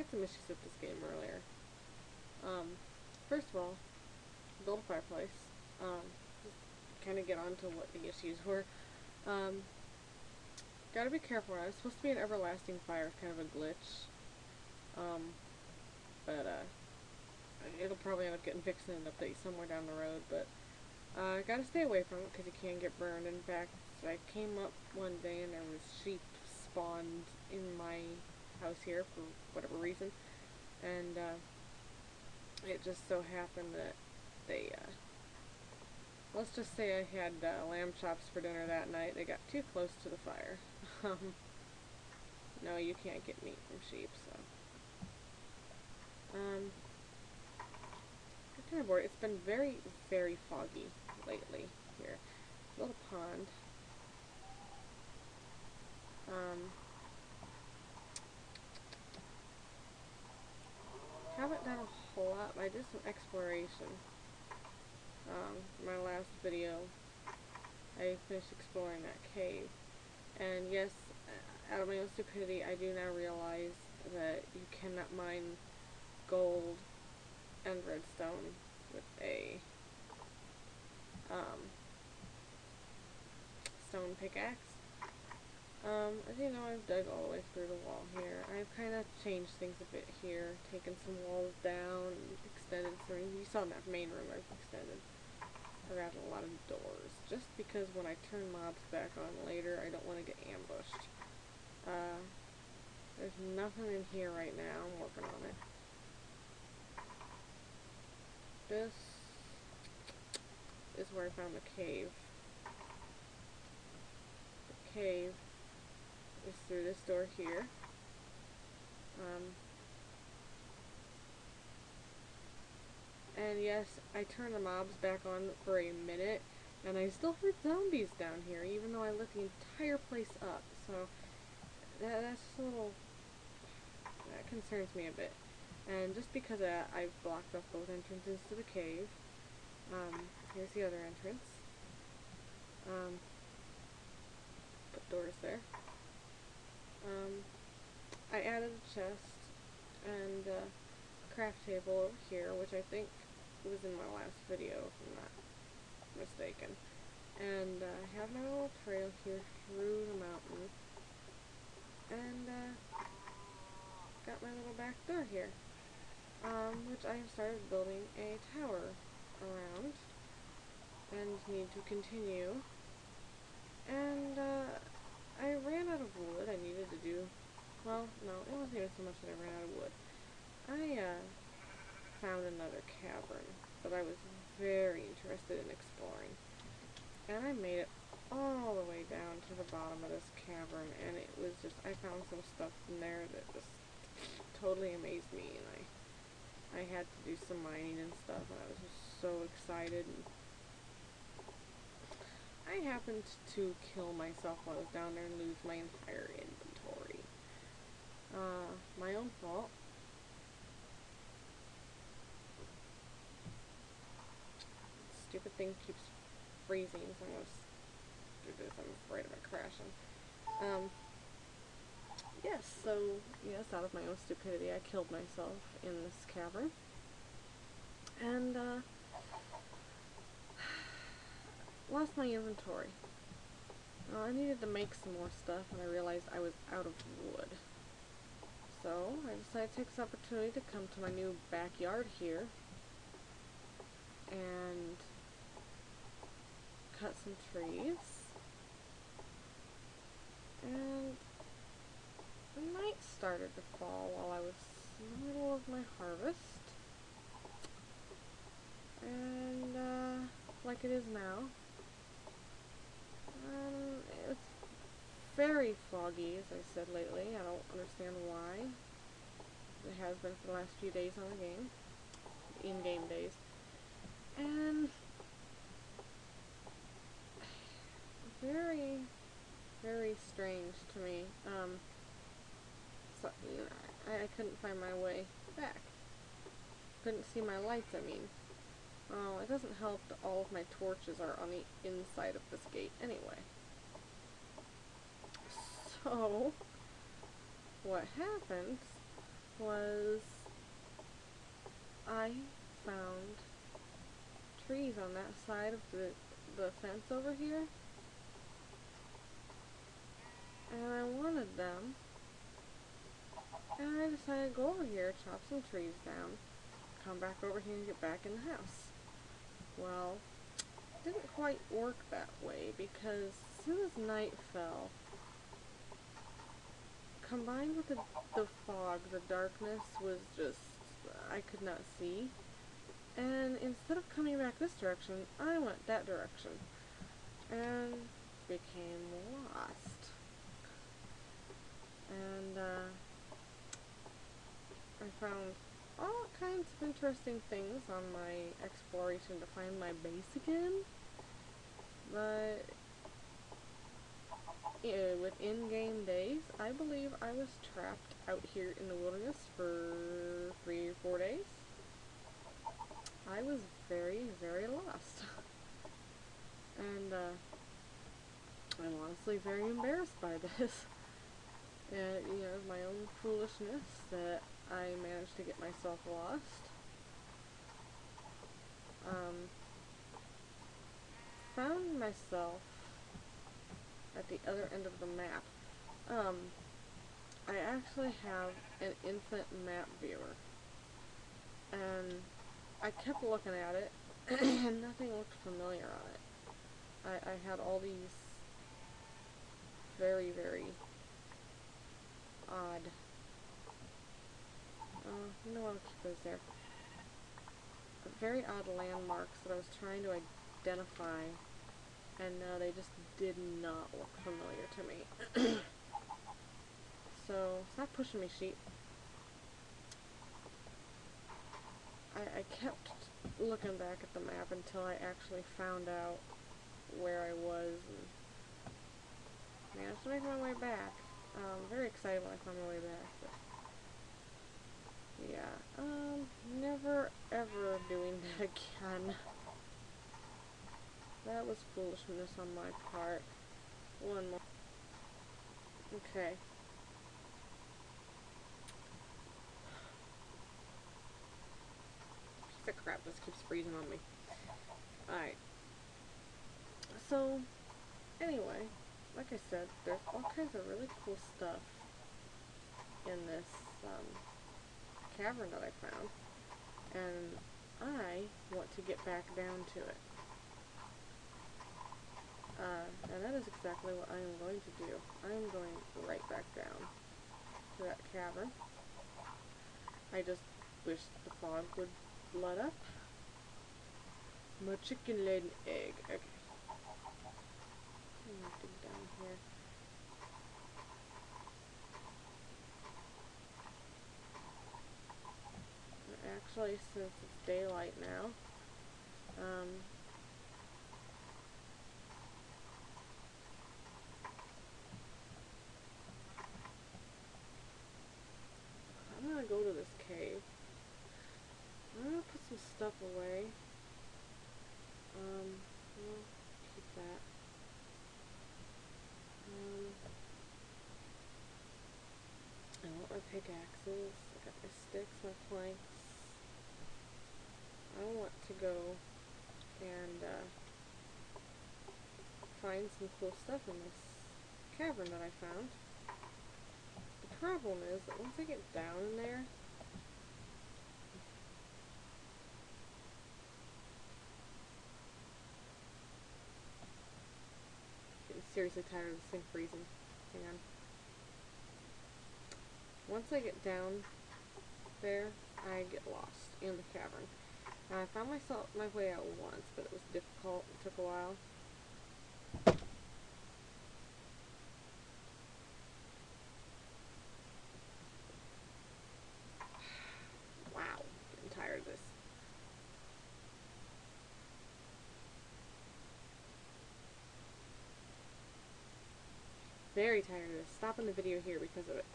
had some issues with this game earlier. First of all, build a fireplace. Just kind of get on to what the issues were. Um, Gotta be careful. It's supposed to be an everlasting fire, kind of a glitch. Um, but it'll probably end up getting fixed in an update somewhere down the road. But gotta stay away from it because you can get burned. In fact, I came up one day and there was sheep spawned in my house here for whatever reason, and it just so happened that they, let's just say I had lamb chops for dinner that night. They got too close to the fire. No, you can't get meat from sheep, so. I'm kind of bored. It's been very, very foggy lately here. Little pond. Haven't done a whole lot, but I did some exploration. My last video, I finished exploring that cave. And yes, out of my own stupidity, I do now realize that you cannot mine gold and redstone with a stone pickaxe. As you know, I've dug all the way through the wall here. I've kind of changed things a bit here, taken some walls down, extended some. You saw in that main room I've extended. I've added a lot of doors, just because when I turn mobs back on later, I don't want to get ambushed. There's nothing in here right now. I'm working on it. This is where I found the cave. The cave is through this door here. And yes, I turned the mobs back on for a minute, and I still heard zombies down here, even though I lit the entire place up. So that's a little, that concerns me a bit. And just because of that, I've blocked off both entrances to the cave. Here's the other entrance. Put doors there. I added a chest and a craft table over here, which I think was in my last video, if I'm not mistaken. And I have my little trail here through the mountain. And got my little back door here, which I have started building a tower around and need to continue. And I ran out of wood. I needed to do, well, no, it wasn't even so much that I ran out of wood. I found another cavern that I was very interested in exploring. And I made it all the way down to the bottom of this cavern, and it was just, I found some stuff in there that just totally amazed me, and I had to do some mining and stuff, and I was just so excited. And I happened to kill myself while I was down there and lose my entire inventory. My own fault. Stupid thing keeps freezing, so I'm gonna do this. I'm afraid of it crashing. Yes, so, yes, out of my own stupidity, I killed myself in this cavern. And, lost my inventory. I needed to make some more stuff, and I realized I was out of wood. So, I decided to take this opportunity to come to my new backyard here and cut some trees. And the night started to fall while I was in the middle of my harvest. And, like it is now. It's very foggy, as I said lately. I don't understand why. It has been for the last few days on the game. In-game days. And very, very strange to me. So, you know, I couldn't find my way back. Couldn't see my lights, I mean. Oh, it doesn't help that all of my torches are on the inside of this gate anyway. So, what happens was I found trees on that side of the fence over here, and I wanted them, and I decided to go over here, chop some trees down, come back over here and get back in the house. Well, it didn't quite work that way, because as soon as night fell, combined with the fog, the darkness was just, I could not see. And instead of coming back this direction, I went that direction. And became lost. And, I found all kinds of interesting things on my exploration to find my base again. But with in-game days, I believe I was trapped out here in the wilderness for 3 or 4 days. I was very, very lost. And I'm honestly very embarrassed by this. And, you know, my own foolishness that I managed to get myself lost. Found myself at the other end of the map. I actually have an infinite map viewer, and I kept looking at it, and nothing looked familiar on it. I had all these very, very odd, you know what, I'll keep those there, very odd landmarks that I was trying to identify, and they just did not look familiar to me. So, stop pushing me, sheep. I kept looking back at the map until I actually found out where I was, and managed to make my way back. Very excited when I found my way back, but yeah, never ever doing that again. That was foolishness on my part. One more. Okay. Piece of crap just keeps freezing on me. Alright. So, anyway, like I said, there's all kinds of really cool stuff in this cavern that I found, and I want to get back down to it. And that is exactly what I am going to do. I am going right back down to that cavern. I just wish the fog would let up. My chicken laid an egg. Okay. I'm gonna dig down here. Actually, since it's daylight now, I'm gonna go to this cave. I'm gonna put some stuff away. We'll keep that. I want my pickaxes. I got my sticks, my planks. I want to go and find some cool stuff in this cavern that I found. The problem is that once I get down in there, I'm getting seriously tired of this thing freezing. Hang on. Once I get down there, I get lost in the cavern. Now, I found my way out once, but it was difficult. It took a while. Wow, getting tired of this. Very tired of this. Stopping the video here because of it.